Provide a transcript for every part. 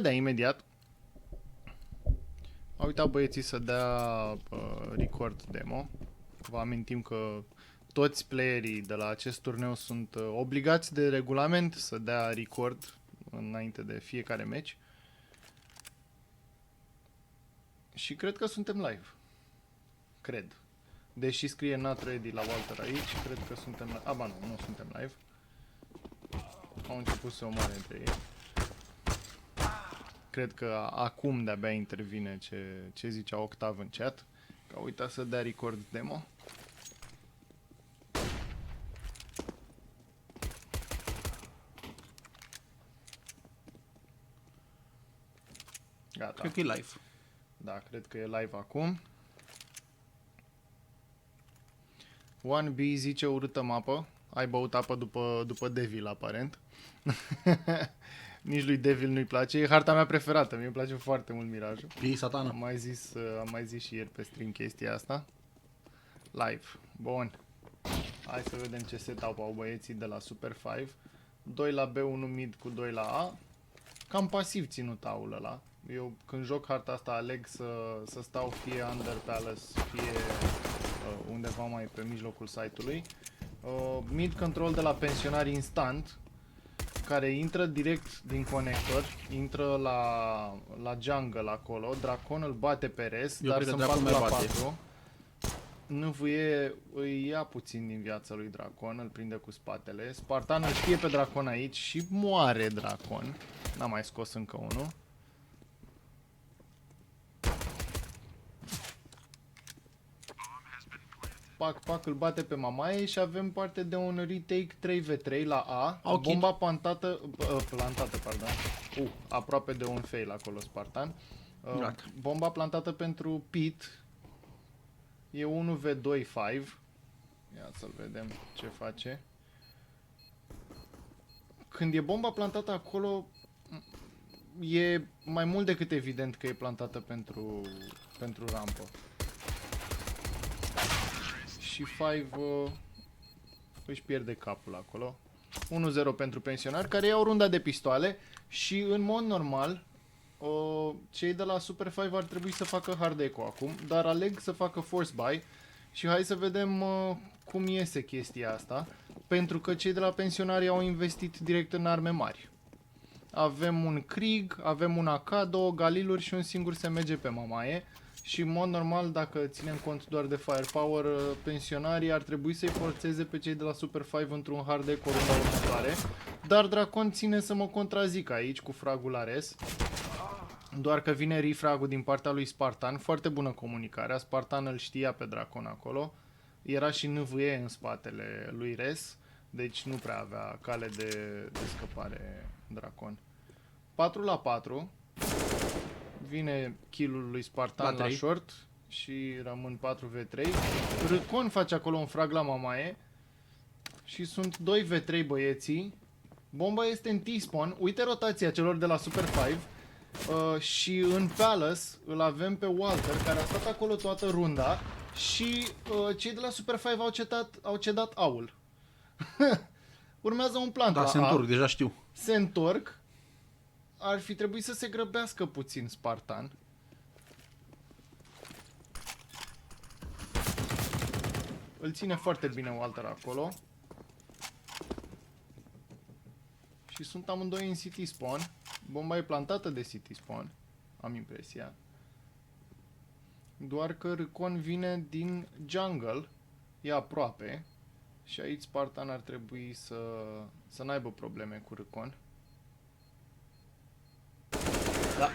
dea imediat. Au uitat băieții să dea record demo. Vă amintim că toți playerii de la acest turneu sunt obligați de regulament să dea record înainte de fiecare match. Și cred că suntem live. Cred. Deși scrie not ready la Walter aici, cred că suntem live. Aba nu suntem live. Au început să omoare între ei. Cred că acum de-abia intervine ce zicea Octav în chat. Că a uitat să dea record demo. Gata. Cred că e live. Da, cred că e live acum. 1B zice urâtă mapă. Ai băut apă după Devil, aparent. Nici lui Devil nu-i place. E harta mea preferată. Mie îmi place foarte mult Mirajul. Ei, satana. Am mai zis și ieri pe stream chestia asta. Live. Bun. Hai să vedem ce setup au băieții de la Super 5. 2 la B, 1 mid cu 2 la A. Cam pasiv ținut aul ăla. Eu când joc harta asta aleg să stau fie under palace, fie undeva mai pe mijlocul site-ului. Mid control de la pensionari instant, care intră direct din conector, intră la jungle acolo, Dracon îl bate pe res, dar sunt 4 la 4. NVE îi ia puțin din viața lui Dracon, îl prinde cu spatele. Spartan îl știe pe Dracon aici și moare Dracon. N-a mai scos încă unul. Pac îl bate pe Mamaie și avem parte de un retake 3v3 la A. Bomba plantată, pardon. Aproape de un fail acolo Spartan. Bomba plantată pentru Pit. E 1v2-5. Ia să-l vedem ce face. Când e bomba plantată acolo, e mai mult decât evident că e plantată pentru rampă. Și 5 își pierde capul acolo. 1-0 pentru pensionari, care iau runda de pistoale. Și în mod normal cei de la Super 5 ar trebui să facă hard echo acum, dar aleg să facă force buy. Și hai să vedem cum iese chestia asta, pentru că cei de la pensionari au investit direct în arme mari. Avem un Krieg, avem un AK, 2 Galiluri și un singur SMG pe Mamaie. Și în mod normal, dacă ținem cont doar de firepower, pensionarii ar trebui să-i forțeze pe cei de la Super 5 într-un hard echo runda următoare. Dar Dracon ține să mă contrazic aici cu fragul la res. Doar că vine refrag-ul din partea lui Spartan. Foarte bună comunicarea. Spartan îl știa pe Dracon acolo. Era și NVE în spatele lui res. Deci nu prea avea cale de scăpare Dracon. 4 la 4. Vine kill-ul lui Spartan la short. Și rămân 4v3. Râcon face acolo un frag la Mamaie. Și sunt 2v3 băieții. Bomba este în T-spawn. Uite rotația celor de la Super 5. Și în Palace îl avem pe Walter, care a stat acolo toată runda. Și cei de la Super 5 au cedat aul. Urmează un plant la se întorc, deja știu. Se întorc. Ar fi trebuit să se grăbească puțin Spartan. Îl ține foarte bine Walter acolo. Și sunt amândoi în city spawn. Bomba e plantată de city spawn. Am impresia. Doar că Râcon vine din jungle. E aproape. Și aici Spartan ar trebui să n-aibă probleme cu Râcon. Da.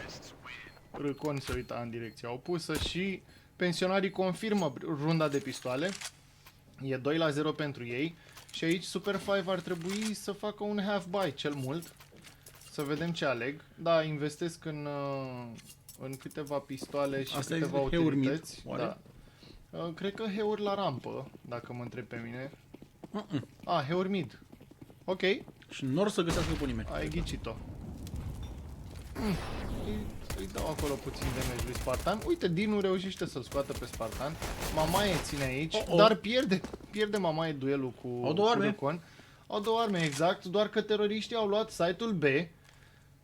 Râcon se uita în direcția opusă și pensionarii confirmă runda de pistoale. E 2 la 0 pentru ei. Și aici Super 5 ar trebui să facă un half buy cel mult. Să vedem ce aleg. Da, investesc în câteva pistoale și asta câteva utilități. Da. Cred că heuri la rampă, dacă mă întreb pe mine. Heuri mid. Ok. Și nor să găsească pe nimeni. Ai ghicit-o. Îi dau acolo puțin damage lui Spartan. Uite, Dinu reușește să-l scoată pe Spartan. Mamaie ține aici, dar pierde Mamaie duelul cu Râcon. Au două arme, exact, doar că teroriștii au luat site-ul B.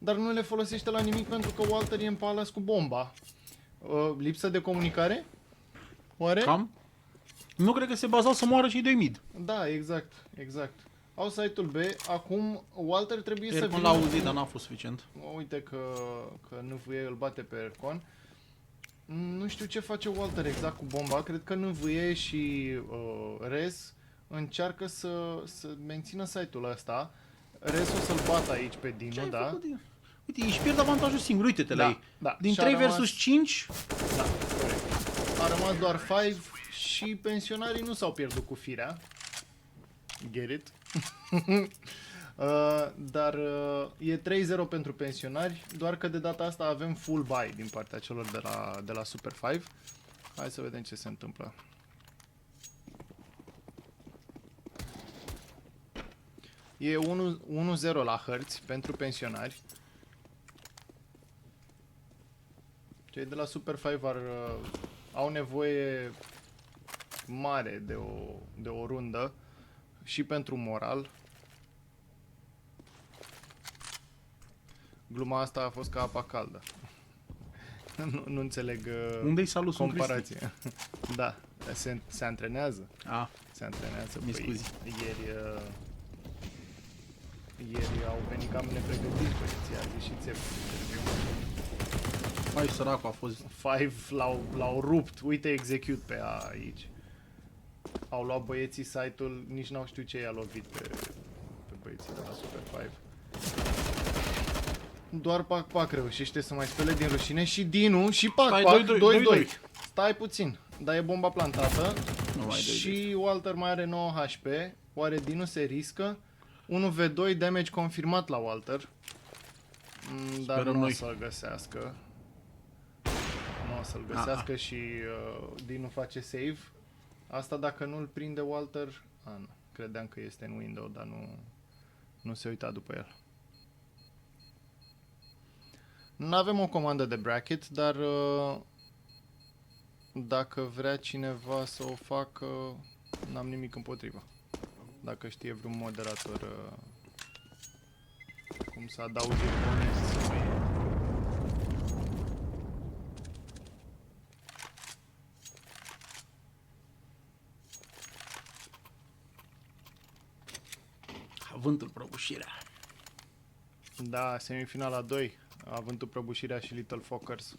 dar nu le folosește la nimic pentru că Walter e în palace cu bomba. Lipsă de comunicare? Oare? Cam? Nu cred că se bazau să moară cei doi mid. Da, exact, exact. Au site-ul B, acum Walter trebuie să Ercon vină... l-a auzit, dar n-a fost suficient. Uite că NVE îl bate pe Ercon. Nu știu ce face Walter exact cu bomba, cred că NVE și Rez încearcă să mențină site-ul ăsta. Rez o să-l bată aici pe Ce Dinu, ai da? făcut? Uite, își pierd avantajul singur, uite-te la ei. Da. Din Și 3 a rămas- versus 5, Da, corect. A rămas doar 5 și pensionarii nu s-au pierdut cu firea. Get it? Dar e 3-0 pentru pensionari, doar că de data asta avem full buy din partea celor de la Super 5. Hai să vedem ce se întâmplă. E 1-0 la hărți pentru pensionari. Cei de la Super 5 au nevoie mare de o rundă și pentru moral. Gluma asta a fost ca apa caldă. Nu înțeleg unde-i salutul comparație. Da, se antrenează. Ah, Se antrenează. Mi scuzi. Ieri au venit cam nepregătiți băieții, a zis și ție. mai săracul a fost. 5 l-au rupt. Uite execute pe A aici. Au luat băieții site-ul, nici n-au știut ce i-a lovit pe băieții de la Super 5. Doar Pac reușește să mai spele din rușine și Dinu și Pac 2-2. Stai puțin, dar e bomba plantată și Walter mai are 9 HP. Oare Dinu se riscă? 1v2 damage confirmat la Walter. Dar Sperăm nu o noi. să-l găsească. Nu o să-l găsească și Dinu face save. Asta dacă nu-l prinde Walter... nu. Credeam că este în window, dar nu se uita după el. Nu avem o comandă de bracket, dar dacă vrea cineva să o facă, n-am nimic împotriva. Dacă știe vreun moderator cum să adauge bonus. Avântul prăbușirea. Da, semifinala 2, avântul prăbușirea și Little Fockers.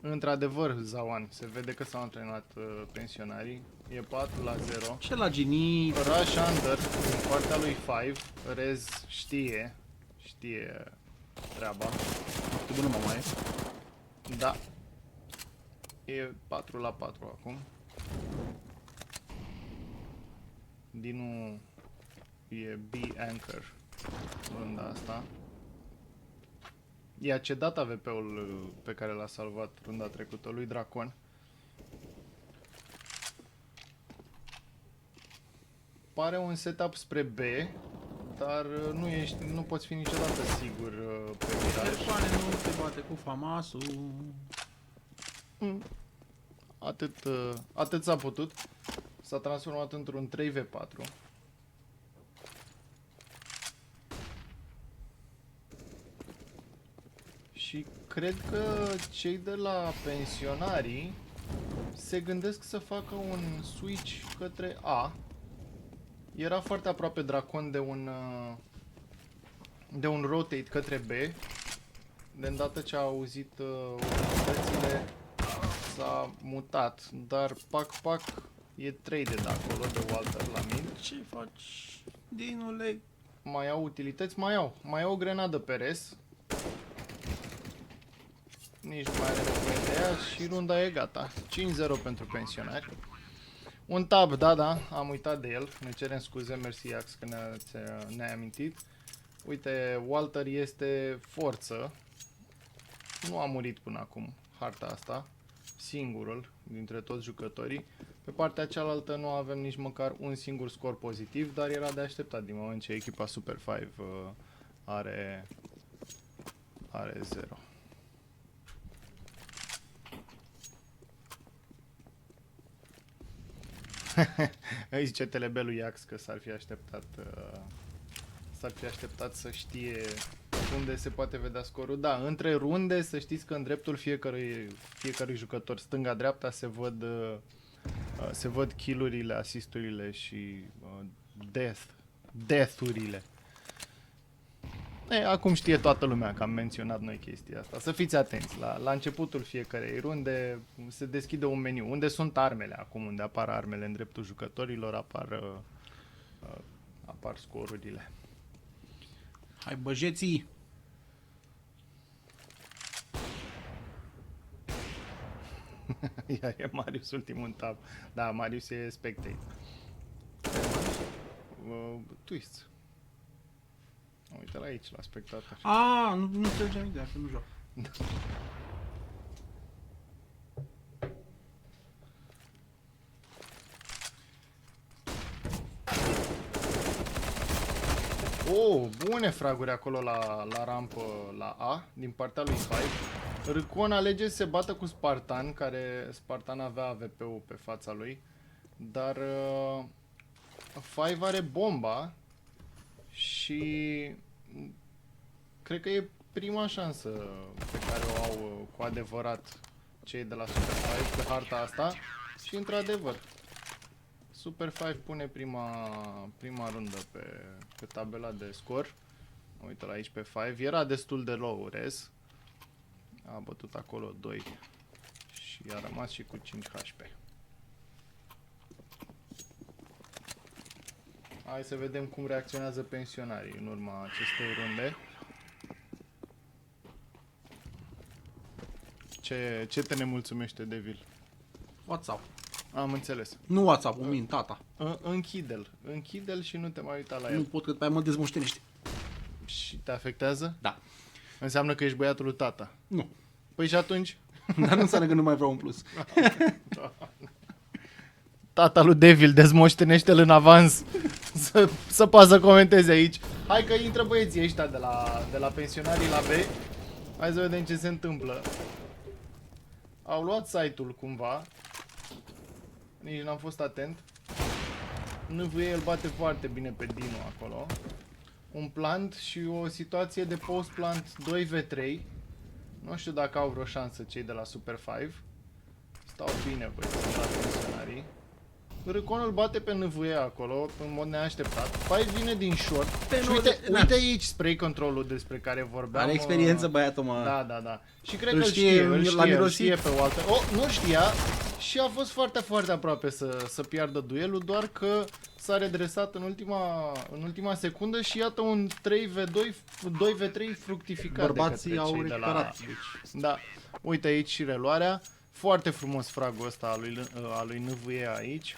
Într-adevăr, Zawan, se vede că s-au antrenat pensionarii. E 4-0. Ce la genii? Rush Under din partea lui 5. Rez știe treaba. Foarte bună mama e. Da. E 4-4 acum. Dinu e B-Anchor runda asta. I-a cedat AVP-ul pe care l-a salvat runda trecută lui Dracon. Pare un setup spre B, dar nu poți fi niciodată sigur pe Miraj. Telefoane nu se bate cu Famasul. Atât s-a putut. S-a transformat într-un 3v4. Și cred că cei de la pensionarii se gândesc să facă un switch către A. Era foarte aproape Dracon de un rotate către B. De îndată ce a auzit unitățile s-a mutat, dar Pac e 3 de acolo de Walter la mid. Ce faci, Dinule? Mai au utilități? Mai au o grenadă pe res. Nici nu mai are nevoie de ea și runda e gata. 5-0 pentru pensionari. Un tab, da, am uitat de el. Ne cerem scuze, mersi Ax că ne-ai amintit. Uite, Walter este forță. Nu a murit până acum harta asta. Singurul dintre toți jucătorii. Pe partea cealaltă nu avem nici măcar un singur scor pozitiv, dar era de așteptat din moment ce echipa Super 5 are 0. Îi zice telebelul Iax că s-ar fi așteptat să știe unde se poate vedea scorul. Da, între runde să știți că în dreptul fiecărui jucător stânga-dreapta se văd kill-urile, assist-urile și death-urile. Acum știe toată lumea că am menționat noi chestia asta. Să fiți atenți. La începutul fiecarei runde se deschide un meniu. Unde sunt armele acum, unde apar armele în dreptul jucătorilor, apar scorurile. Hai băjeții! Iar e Marius ultimul în tab. Da, Marius e spectate. Twist. Uite la aici, la spectator. Nu înțelegeam ideea că nu joc. Bune fraguri acolo la rampă, la A, din partea lui Five. Râcon alege să se bată cu Spartan, care Spartan avea AWP-ul pe fața lui. Dar Five are bomba și cred că e prima șansă pe care o au cu adevărat cei de la Super Five pe harta asta. Și într-adevăr, Super Five pune prima rundă pe tabela de scor. Uite la aici pe Five. Era destul de low res. A bătut acolo 2 și a rămas și cu 5 HP. Hai să vedem cum reacționează pensionarii în urma acestei runde. Ce te nemulțumește, Devil? WhatsApp. Am înțeles. Nu WhatsApp, min, tata. Închide-l și nu te mai uita la el. Nu pot că după aia mă dezmoștenește. Și te afectează? Da. Înseamnă că ești băiatul lui tata. Nu. Păi și atunci? Dar nu înseamnă că nu mai vreau un plus. Tata lui Devil, dezmoștenește-l în avans. Să poată să comenteze aici. Hai că intră băieții ăștia de la pensionarii la B. Hai să vedem ce se întâmplă. Au luat site-ul cumva. Nici n-am fost atent. NVE îl bate foarte bine pe Dino acolo. Un plant și o situație de post-plant 2v3. Nu știu dacă au vreo șansă cei de la Super 5. Stau bine, băi, sunt la pensionarii. Râcon îl bate pe NVE acolo, în mod neașteptat. Five vine din short. Și uite aici spray control-ul despre care vorbeam. Are experiență băiatul, mă. Da. Și cred că îl știe pe Walter. Nu știa și a fost foarte, foarte aproape să piardă duelul, doar că s-a redresat în ultima secundă și iată un 2v3 fructificat. Bărbații au recuperat. Da, uite aici și reluarea. Foarte frumos fragul ăsta al lui NVE aici.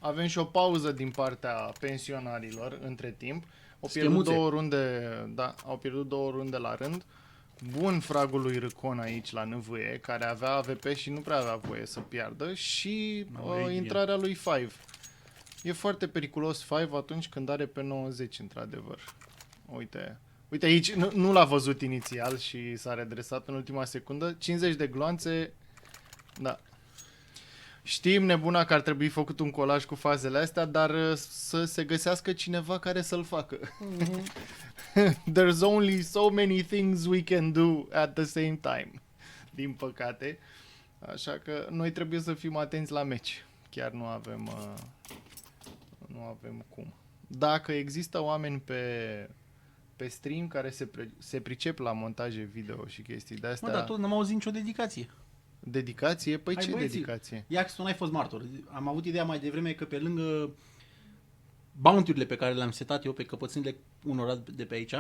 Avem și o pauză din partea pensionarilor între timp. Au pierdut două runde la rând. Bun fragul lui Râcon aici la NVE, care avea AWP și nu prea avea voie să piardă. Și intrarea lui Five. E foarte periculos Five atunci când are pe 90, într-adevăr. Uite aici, nu l-a văzut inițial și s-a redresat în ultima secundă. 50 de gloanțe. Da. Știm, nebuna, că ar trebui făcut un colaj cu fazele astea, dar să se găsească cineva care să-l facă. There's only so many things we can do at the same time. Din păcate. Așa că noi trebuie să fim atenți la meci. Chiar nu avem cum. Dacă există oameni pe stream care se pricep la montaje video și chestii de astea. Mă, dar tot n-am auzit nicio dedicație. Dedicație? Păi ce dedicație? Iax, tu n-ai fost martor. Am avut ideea mai devreme că pe lângă bounty-urile pe care le-am setat eu pe căpățânile unora de pe aici,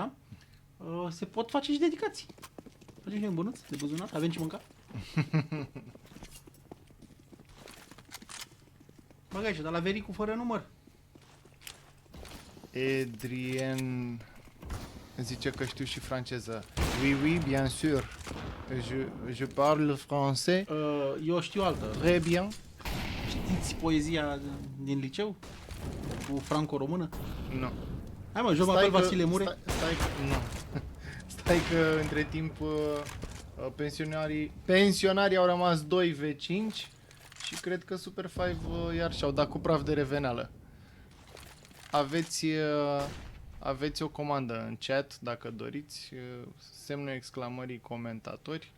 se pot face și dedicații. Facem și un bănuț de buzunar? Avem ce mânca? Băga aici, dar la Vericu fără număr. Adrien zice că știu și franceză. Oui, bien sûr. Je parle français. Eu știu altă. Très bien. Știți poezia din liceu? Cu franco-română? Nu. Hai mă, joc apel Vasile Mure. Stai că între timp pensionarii au rămas 2v5 Și cred că Super 5 iar și-au dat cu praf de reveneală. Aveți o comandă în chat, dacă doriți, semnul exclamării comentatori,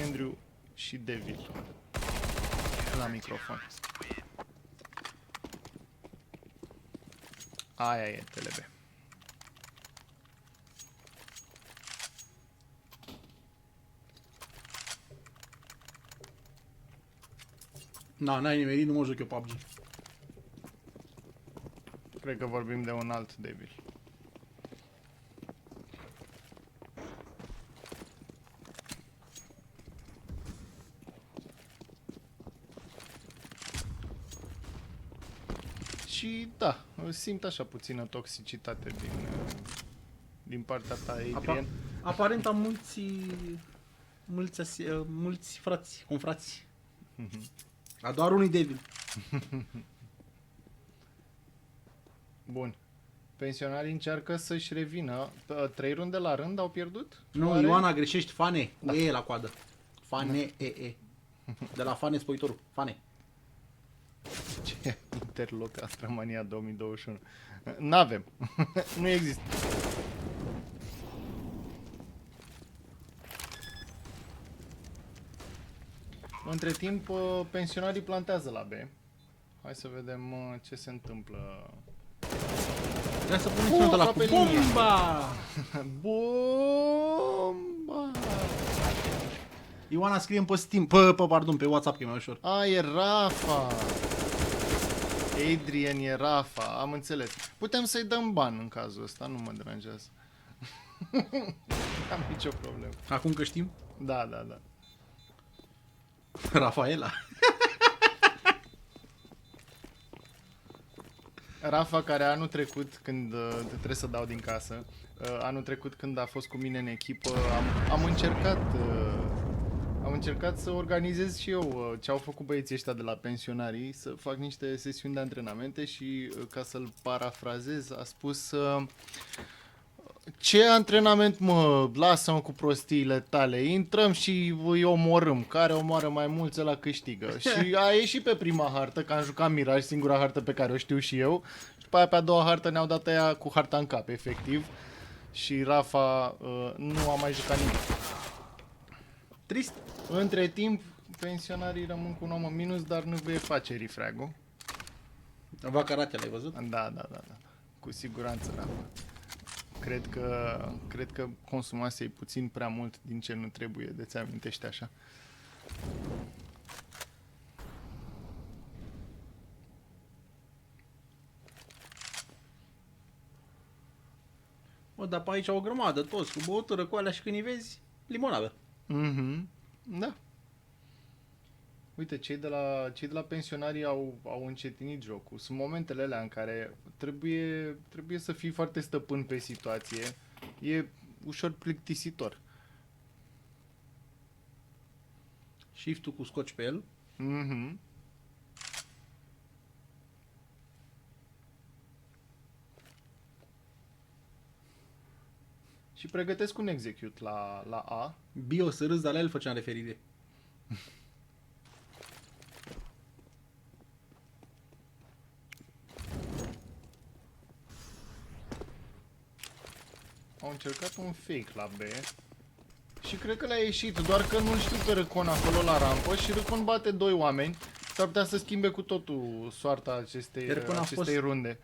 Andrew și Devil la microfon. Aia e TLB. N-ai nimerit, nu mă joc eu PUBG. Cred că vorbim de un alt Devil. Și da, simt așa puțină toxicitate din partea ta, Adrian. Aparent am mulți frați, confrați. Dar doar unui Devil. Bun. Pensionarii încearcă să-și revină. 3 runde la rând au pierdut? Nu, Oare? Ioana, greșești, Fane, cu Da. E la coadă. Fane, E. De la Fane Spoitorul, Fane. Ce interloc Astromania 2021. N-avem. Nu există. Între timp, pensionarii plantează la B. Hai să vedem ce se întâmplă. Trebuie să punem sunetul ăla cu aproape linie. bomba! Bomba! Ioana, scrie pe Steam, pe WhatsApp, că e mai ușor. A, e Rafa! Adrian e Rafa, am înțeles. Putem să-i dăm ban în cazul ăsta, nu mă deranjează. Am nicio problemă. Acum că știm, Da, da, da. Rafaela. Rafa, care anul trecut, când trebuie să dau din casă, anul trecut când a fost cu mine în echipă, am încercat să organizez și eu ce au făcut băieții ăștia de la pensionarii, să fac niște sesiuni de antrenamente și, ca să-l parafrazez, a spus: ce antrenament, mă, lasă-mă cu prostiile tale, intrăm și îi omorâm, care omoară mai mulți ăla câștigă. Și a ieșit pe prima hartă, că am jucat Miraj, singura hartă pe care o știu și eu, și după aia pe a doua hartă ne-au dat aia cu harta în cap, efectiv, și Rafa nu a mai jucat nimic. Trist. Între timp, pensionarii rămân cu un om în minus, dar nu vei face refrag-ul. Vaca Ratea, l-ai văzut? Da, cu siguranță, Rafa. Cred că consumasei puțin prea mult din ce nu trebuie, de ți amintești așa. Mă, dar pe aici o grămadă, toți, cu băutură, cu alea și când îi vezi, limonadă. Mhm. Da. Uite, cei de la pensionarii au încetinit jocul. Sunt momentele alea în care trebuie să fii foarte stăpân pe situație. E ușor plictisitor. Shift-ul cu scoci pe el. Mhm. Și pregătesc un execute la A. Bio să râzi, dar la el făceam referire. Au încercat un fake la B. Și cred că le-a ieșit, doar că nu știu pe Răcon acolo la rampă și Răcon bate 2 oameni. S-ar putea să schimbe cu totul soarta acestei runde.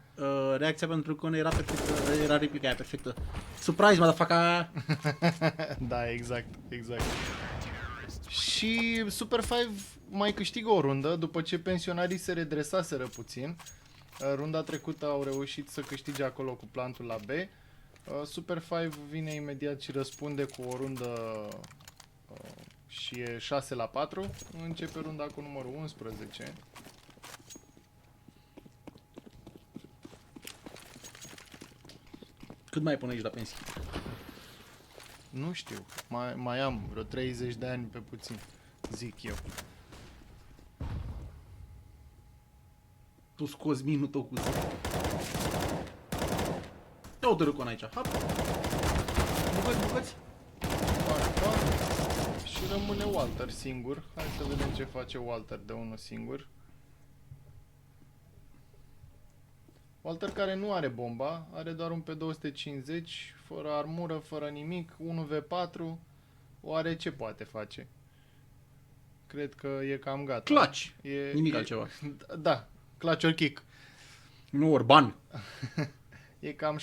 Reacția pentru că era perfectă, era replica aia perfectă. Surprise, motherfucker! Da, exact. Și Super 5 mai câștigă o rundă după ce pensionarii se redresaseră puțin. Runda trecută au reușit să câștige acolo cu plantul la B. Super 5 vine imediat și răspunde cu o rundă și e 6-4. Începe runda cu numărul 11. Cât mai pune aici la pensii? Nu știu, mai am vreo 30 de ani pe puțin, zic eu. Tu scoți minul tău cu zi. Ia uite Răcon aici, hop! Bucăți! Pac. Și Și rămâne Walter singur. Hai să vedem ce face Walter de unul singur. Walter care nu are bomba, are doar un P250, fără armură, fără nimic, 1v4, oare ce poate face? Cred că e cam gata. Clutch! Nimic altceva. Da, clutch or kick. Nu Orban. E cam 6-5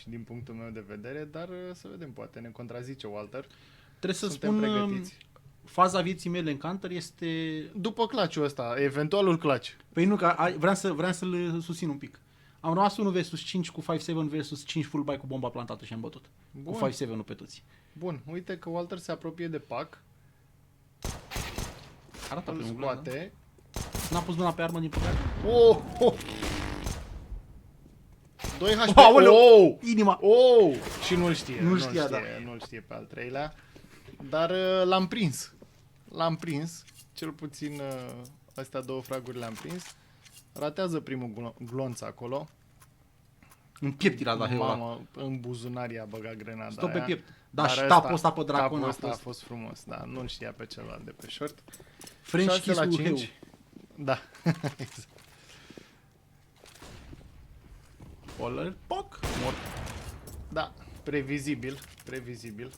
din punctul meu de vedere, dar să vedem, poate ne contrazice Walter. Trebuie să Suntem spun, pregătiți. faza vieții mele în Counter este... După clutch-ul ăsta, eventualul clutch. Păi nu, că vreau să-l susțin un pic. Am rămas 1 vs 5 cu 5-7 vs 5 full buy cu bomba plantată și am bătut. Bun. Cu 5-7 nu pe toți. Bun, uite că Walter se apropie de pac, Arată îl pe un scoate. N-a pus mâna pe armă din păcate. Oh, oh. 2 HP. Aoleu! Oh! Inima! Oh! Și nu-l știe. Nu-l știa, da. Nu-l știe pe al treilea. Dar l-am prins. L-am prins. Cel puțin astea două fraguri le-am prins. Ratează primul glonț acolo. În piept tira la Heola. Mamă, în buzunar i-a băgat grenada Stop pe aia. piept. Da, Dar și ăsta- tapul ăsta pe dracon tapul a ăsta fost a fost frumos, da. Nu-l știa pe celălalt de pe short. French 6 kiss la cu 5. Heu. Da. Exact. Polar, poc, mort. Da, previzibil, previzibil.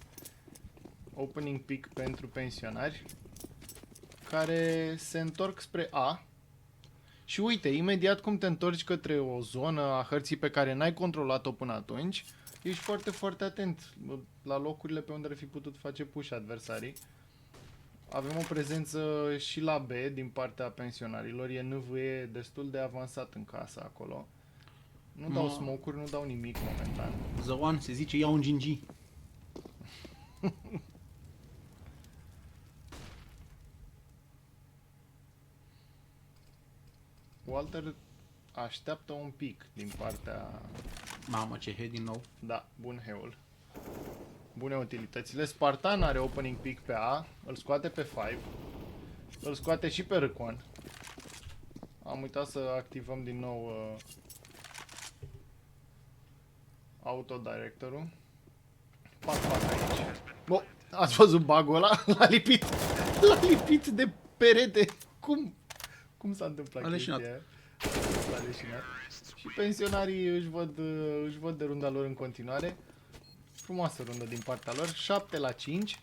Opening pick pentru pensionari care se întorc spre A. Și uite, imediat cum te întorci către o zonă a hărții pe care n-ai controlat-o până atunci, ești foarte, foarte atent la locurile pe unde ar fi putut face push adversarii. Avem o prezență și la B din partea pensionarilor, e NVE destul de avansat în casă acolo. Nu dau smoke-uri, nu dau nimic momentan. The One se zice, ia un gingi. Walter așteaptă un pic din partea... Mamă, ce head din nou. Da, bun heul. Bune utilitățile. Spartan are opening pick pe A, îl scoate pe 5, îl scoate și pe Râcon. Am uitat să activăm din nou autodirectorul. Pac aici. Bă, ați văzut bug-ul ăla? L-a lipit de perete. Cum s-a întâmplat A leșinat. chestia aia? S-a leșinat. Și pensionarii își văd de runda lor în continuare. Frumoasă rundă din partea lor. 7 la 5.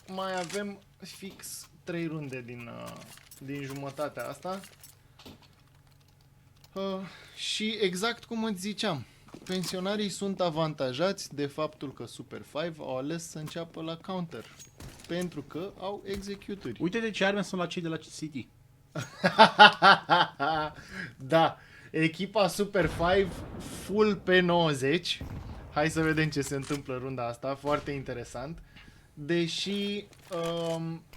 Mai avem fix 3 runde din jumătatea asta. Și exact cum îți ziceam, pensionarii sunt avantajați de faptul că Super 5 au ales să înceapă la counter. Pentru că au executuri. Uite de ce arme sunt la cei de la City. Da, echipa Super 5 full pe 90. Hai să vedem ce se întâmplă în runda asta, foarte interesant. Deși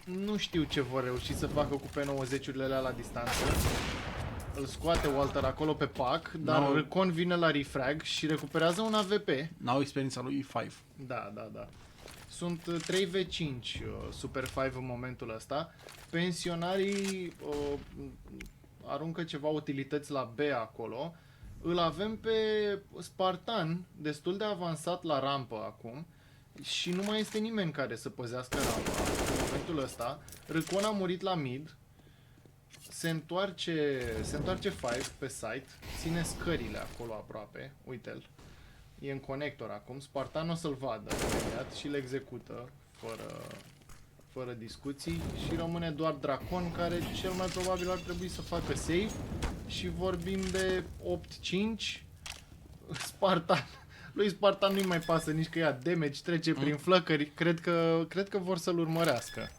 nu știu ce vor reuși să facă cu P90-urile alea la distanță. Îl scoate Walter acolo pe pac, dar No. Râcon vine la refrag și recuperează un AVP. N-au experiența lui 5. Da, da, da. Sunt 3v5 Super 5 în momentul ăsta. Pensionarii aruncă ceva utilități la B acolo. Îl avem pe Spartan destul de avansat la rampă acum și nu mai este nimeni care să păzească rampa în momentul ăsta. Râcon a murit la mid. Se întoarce 5 pe site, ține scările acolo aproape, uite-l. E în conector acum, Spartan o să-l vadă imediat și îl execută fără discuții și rămâne doar Dracon care cel mai probabil ar trebui să facă save și vorbim de 8-5. Spartan, lui Spartan nu-i mai pasă nici că ia damage, trece prin flăcări, cred că vor să-l urmărească.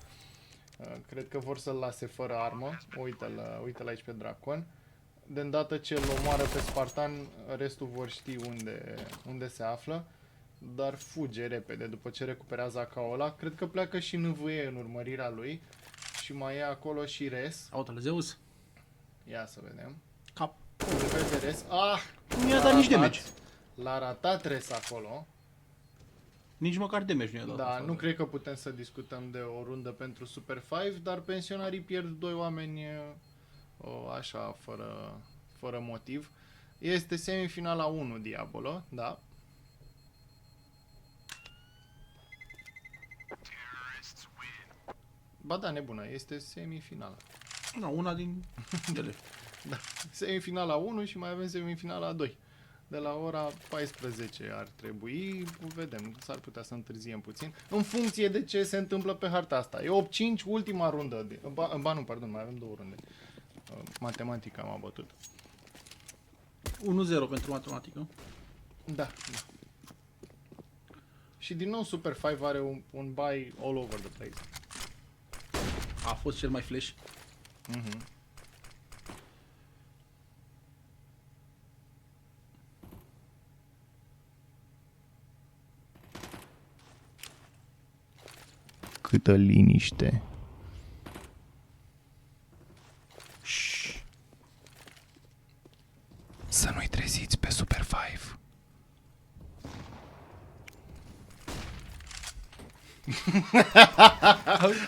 Cred că vor să-l lase fără armă. Uite-l aici pe Dracon. De îndată ce îl omoară pe Spartan, restul vor ști unde se află. Dar fuge repede după ce recuperează AK-ul. Cred că pleacă și NVE în urmărirea lui. Și mai e acolo și Res. Autele Zeus. Ia să vedem. Cap. Unde vede Res? Ah! Nu i-a dat nici damage. L-a ratat Res acolo. Nici măcar damage nu i-a dat. Da, nu cred că putem să discutăm de o rundă pentru Super 5, dar pensionarii pierd 2 oameni așa, fără motiv. Este semifinala 1 Diabolo, da. Ba da, nebună, este semifinala. Da, una din ele. Da, semifinala 1 și mai avem semifinala 2. De la ora 14 ar trebui, vedem, s-ar putea să întârziem puțin, în funcție de ce se întâmplă pe harta asta. E 8-5, ultima rundă. Nu, pardon, mai avem 2 runde. Matematica m-a bătut. 1-0 pentru matematică. Da, da. Și din nou Super 5 are un buy all over the place. A fost cel mai flash. Mhm. Câtă liniște. Shhh. Să nu-i treziți pe Super 5.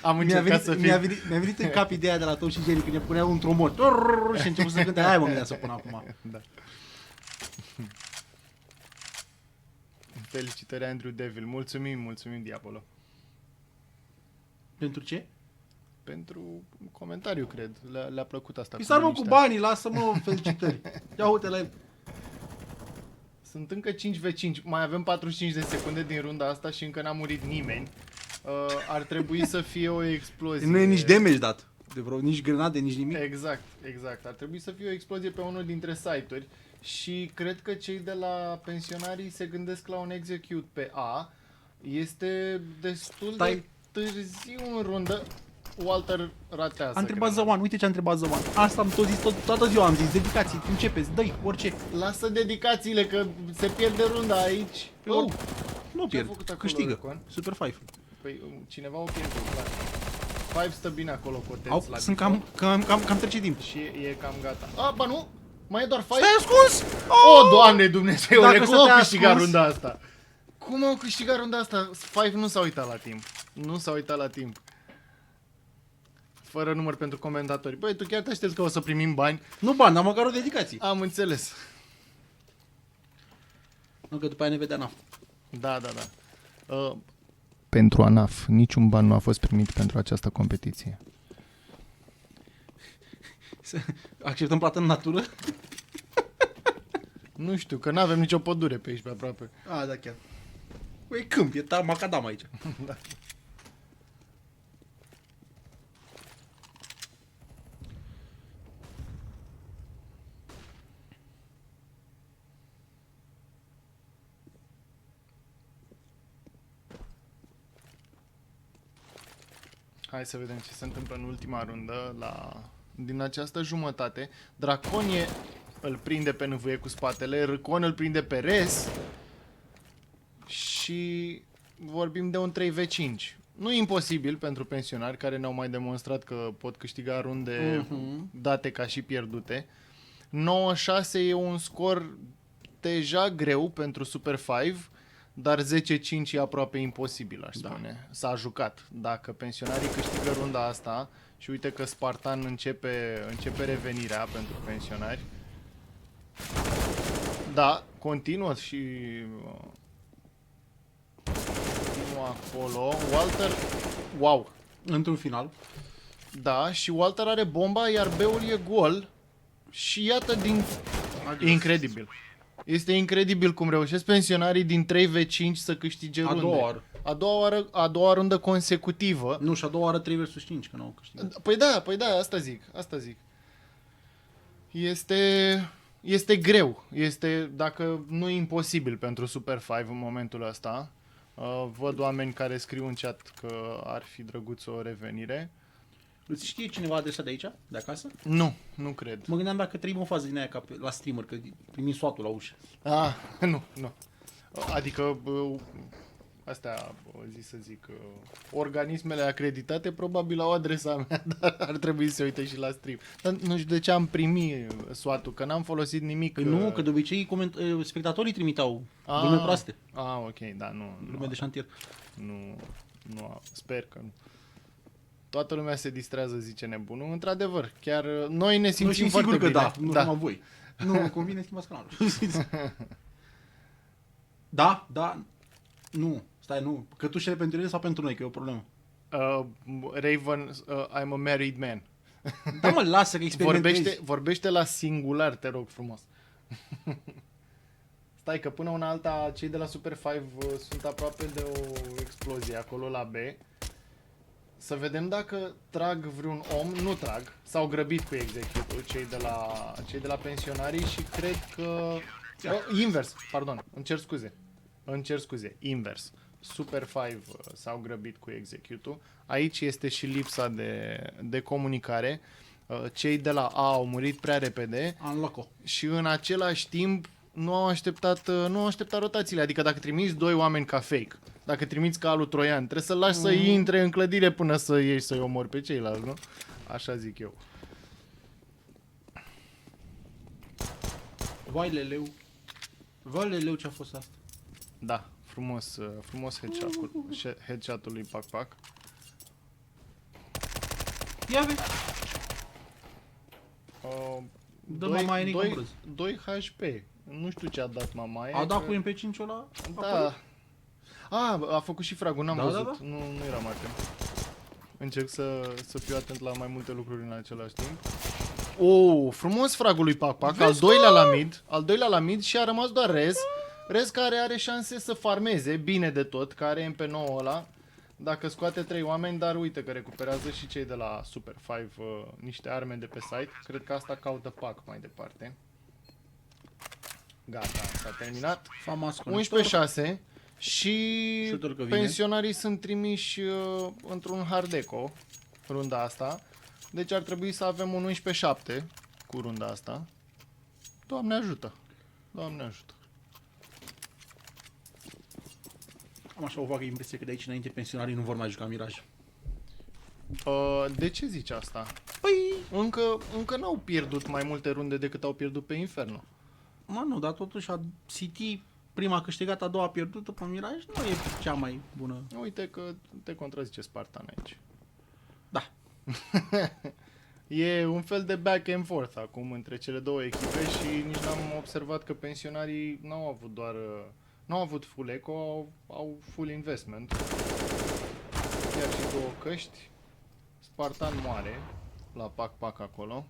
Am încercat să fiu... mi-a venit în cap ideea de la Tom și Jerry când ne puneau un tromon. Și a început să cânte. Aia mă gândeam să pun acum. Da. Felicitări, Andrew Devil. Mulțumim, Diabolo. Pentru ce? Pentru comentariu, cred. Le-a plăcut asta. Pisar mă cu liniștea. banii, lasă-mă, felicitări. Ia uite la el. Sunt încă 5v5. Mai avem 45 de secunde din runda asta și încă n-a murit nimeni. Ar trebui să fie o explozie. Nu e nici damage dat. De vreo, nici grenade, nici nimic. Exact, exact. Ar trebui să fie o explozie pe unul dintre site-uri și cred că cei de la pensionarii se gândesc la un execute pe A. Este destul de târziu în rundă. Walter ratează. A întrebat Zăvan, uite ce a întrebat Zăvan. Asta am tot zis, toată ziua am zis, dedicații, începeți, dă-i, orice. Lasă dedicațiile că se pierde runda aici. Oh, nu ce-a făcut pierd, acolo, câștigă. Recon? Super 5. Păi cineva o pierdut, clar. Five stă bine acolo cotenți la Sunt default. cam trece timp. Și e cam gata. A, ba nu! Mai e doar Five? Stai ascuns! Oh, Doamne Dumnezeu, Dacă cum au stătea câștigat ascuns- runda asta? Cum au câștigat runda asta? Five nu s-a uitat la timp. Nu s-a uitat la timp. Fără număr pentru comentatori. Băi, tu chiar te aștepți că o să primim bani? Nu bani, dar măcar o dedicație. Am înțeles. Nu, că după aia ne vedea NAF. Da, da, da. Pentru ANAF, niciun ban nu a fost primit pentru această competiție. Acceptăm plată în natură? Nu știu, că n-avem nicio pădure pe aici pe aproape. A, da, chiar. E câmp, e macadam aici. Da. Hai să vedem ce se întâmplă în ultima rundă din această jumătate. Draconie îl prinde pe Năvâie cu spatele, Râcon îl prinde pe Res și vorbim de un 3v5. Nu e imposibil pentru pensionari care ne-au mai demonstrat că pot câștiga runde date ca și pierdute. 9-6 e un scor deja greu pentru Super 5, dar 10-5 e aproape imposibil, aș spune. S-a jucat. Dacă pensionarii câștigă runda asta și uite că Spartan începe revenirea pentru pensionari. Da, continuă și continuă acolo. Walter, wow. Într-un final. Da, și Walter are bomba, iar Beul e gol. Și iată incredibil. Este incredibil cum reușesc pensionarii din 3v5 să câștige runde. A doua rundă consecutivă. Nu, și a doua oară 3 vs 5, că nu au câștigat. Păi da, asta zic. Este greu. Este, dacă nu imposibil pentru Super 5 în momentul ăsta. Văd oameni care scriu în chat că ar fi drăguț o revenire. Îți știe cineva adresa de aici, de acasă? Nu cred. Mă gândeam dacă trăim o fază din aia ca la streamer, că primim sfatul la ușă. Nu. Adică, astea, să zic, organismele acreditate probabil au adresa mea, dar ar trebui să uite și la stream. Dar nu știu de ce am primit sfatul, că n-am folosit nimic. Păi nu, că de obicei spectatorii trimiteau glume proaste. Ok, da, nu. Glume de șantier. Nu, sper că nu. Toată lumea se distrează, zice nebunul. Într-adevăr, chiar noi ne simțim foarte sigur bine. că da, nu numai voi. Nu, convine schimbați canalul. Da, nu. Stai, nu. Cătușele pentru ele sau pentru noi, că e o problemă. Uh, Raven, I'm a married man. Da, mă, lasă că experimentezi. Vorbește la singular, te rog frumos. Stai că până una alta cei de la Super 5 sunt aproape de o explozie acolo la B. Să vedem dacă trag vreun om. Nu trag. S-au grăbit cu execute-ul cei de la pensionarii și cred că... invers, pardon, îmi cer scuze, invers. Super 5 s-au grăbit cu execute-ul. Aici este și lipsa de comunicare. Cei de la A au murit prea repede Unlock-o. și în același timp nu au așteptat rotațiile. Adică dacă trimiți doi oameni ca fake, dacă trimiți ca alu Troian, trebuie să-l lași să intre în clădire până să ieși să-i omori pe ceilalți, nu? Așa zic eu. Vai leleu. Vai leleu, ce a fost asta? Da, frumos headshot-ul lui Pac Pac. Ia vezi. Dă Mamaie nici în brâz. 2 HP. Nu știu ce a dat Mamaie. A dat cu MP5-ul ăla? Da. A făcut și fragul, n-am văzut. Da. Nu era mai atent. Încerc să fiu atent la mai multe lucruri în același timp. Frumos fragul lui Pac Pac, al doilea la mid și a rămas doar Rez care are șanse să farmeze bine de tot, care are MP9 ăla. Dacă scoate 3 oameni, dar uite că recuperează și cei de la Super 5 niște arme de pe site. Cred că asta caută Pac mai departe. Gata, s-a terminat. 11-6 și pensionarii sunt trimiși într-un hard eco runda asta. Deci ar trebui să avem un 11-7 cu runda asta. Doamne ajută! Doamne ajută! Am așa o vagă impresie că de aici înainte pensionarii nu vor mai juca Miraj. De ce zici asta? Păi... Încă n-au pierdut mai multe runde decât au pierdut pe Inferno. Mă, nu, dar totuși City, prima câștigată, a doua pierdută pe Miraj, nu e cea mai bună. Uite că te contrazice Spartan aici. Da. E un fel de back and forth acum între cele două echipe și nici n-am observat că pensionarii n-au avut full eco, au full investment. Chiar și două căști. Spartan moare la Pac acolo.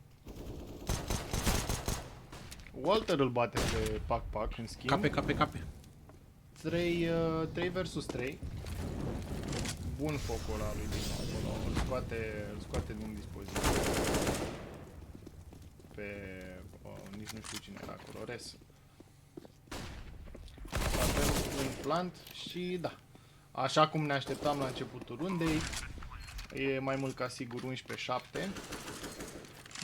Walter îl bate pe Pac în schimb. Cape. 3 versus 3. Bun focul ăla lui din acolo. Îl scoate din dispoziție. Nici nu știu cine era acolo. Res. Avem un plant și da. Așa cum ne așteptam la începutul rundei. E mai mult ca sigur 11-7.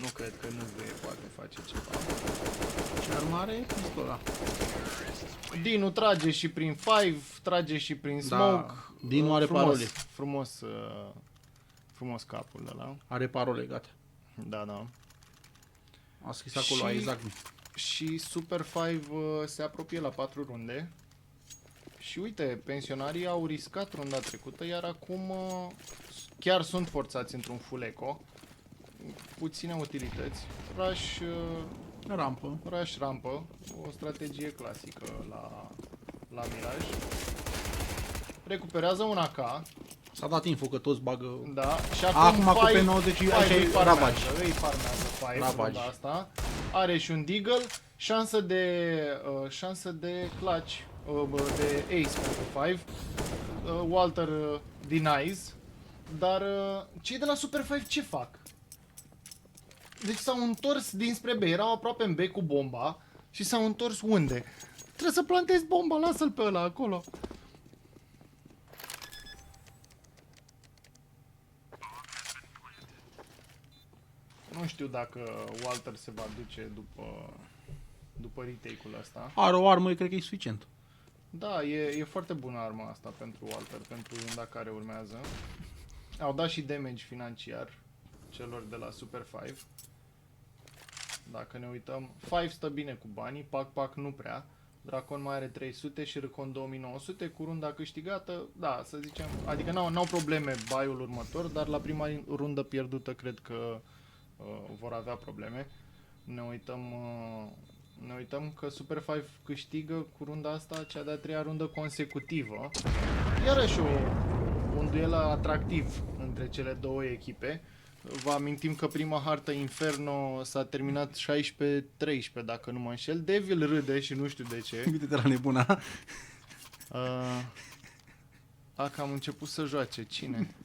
Nu cred că nu poate face ceva. Ce armă are pistola? Dinu trage și prin 5, trage și prin smoke. Da, Dinu are parole. Frumos capul ăla. Are parole, gata. Da. A scris acolo exact. Și Super 5 se apropie la 4 runde. Și uite, pensionarii au riscat runda trecută, iar acum chiar sunt forțați într-un full eco. Puține utilități. Rush rampă. O strategie clasică la Miraj. Recuperează un AK. S-a dat info că toți bagă... Da. Și acum cu pe 90 aici e Ravage. Îi farmează 5 runda asta. Are și un Deagle. Șansă de clutch. De ace pentru 5. Walter denies. Dar cei de la Super 5 ce fac? Deci s-au întors dinspre B, erau aproape în B cu bomba și s-au întors unde? Trebuie să plantezi bomba, lasă-l pe ăla acolo. Nu știu dacă Walter se va duce după retake-ul ăsta. Are o armă, cred că e suficient. Da, e foarte bună arma asta pentru Walter, pentru runda care urmează. Au dat și damage financiar celor de la Super 5. Dacă ne uităm, 5 stă bine cu banii, Pac nu prea. Dracon mai are 300 și Râcon 2900 cu runda câștigată, da, să zicem, adică n-au probleme buy-ul următor, dar la prima rundă pierdută cred că vor avea probleme. Ne uităm că Super 5 câștigă cu runda asta cea de-a treia rundă consecutivă. Iarăși un duel atractiv între cele două echipe. Vă amintim că prima hartă Inferno s-a terminat 16-13, dacă nu mă înșel. Devil râde și nu știu de ce. Uite-te la nebuna. Că am început să joace. Cine?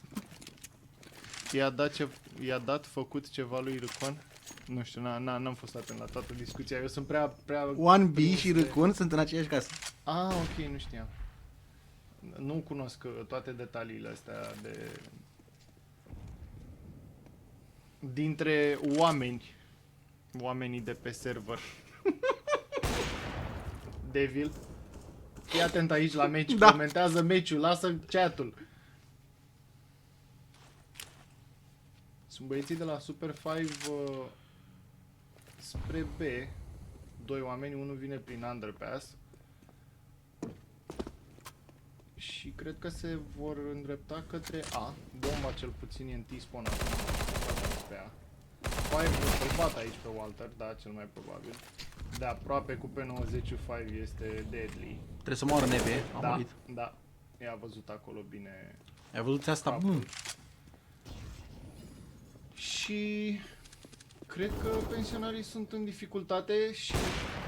I-a dat făcut ceva lui Râcon? Nu știu, n-am fost atent la toată discuția. Eu sunt prea... 1B și Râcun sunt în aceeași casă. Ok, nu știam. Nu cunosc toate detaliile astea de... Dintre oamenii de pe server. Devil. Fii atent aici la meci, Da. comentează meciul, lasă chat-ul. Sunt băieții de la Super 5 spre B. Doi oameni, unul vine prin underpass. Și cred că se vor îndrepta către A. Bomba cel puțin e în T-spawn acum. Pe A. Five îl bat aici pe Walter, da, cel mai probabil. De aproape cu P90 5 este deadly. Trebuie să moară neve, a Da, murit. da. I-a văzut acolo bine. Ai văzut asta? Capul. Și cred că pensionarii sunt în dificultate și